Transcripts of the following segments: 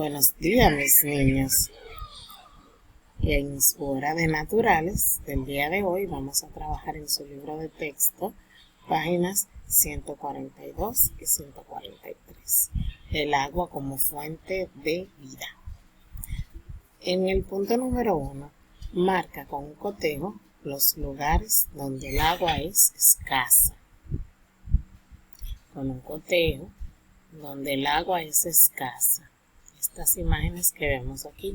Buenos días, mis niños. En su hora de naturales del día de hoy vamos a trabajar en su libro de texto, páginas 142 y 143. El agua como fuente de vida. En el punto número 1, marca con un cotejo los lugares donde el agua es escasa. Con un cotejo donde el agua es escasa. Estas imágenes que vemos aquí.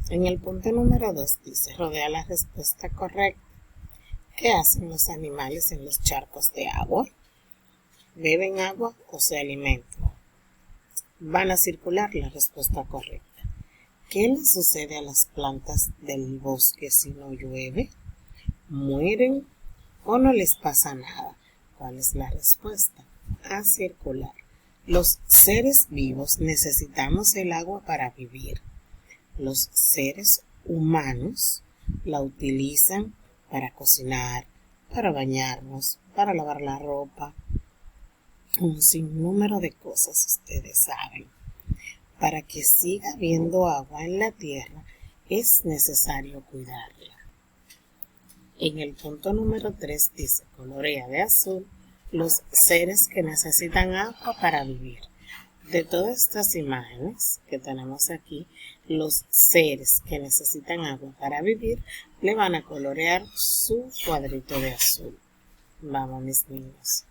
En el punto número 2 dice, rodea la respuesta correcta. ¿Qué hacen los animales en los charcos de agua? ¿Beben agua o se alimentan? Van a circular la respuesta correcta. ¿Qué le sucede a las plantas del bosque si no llueve? ¿Mueren o no les pasa nada? ¿Cuál es la respuesta? A circular. Los seres vivos necesitamos el agua para vivir. Los seres humanos la utilizan para cocinar, para bañarnos, para lavar la ropa, un sinnúmero de cosas, ustedes saben. Para que siga habiendo agua en la tierra, es necesario cuidarla. En el punto número 3 dice, colorea de azul los seres que necesitan agua para vivir. De todas estas imágenes que tenemos aquí, los seres que necesitan agua para vivir le van a colorear su cuadrito de azul. Vamos, mis niños.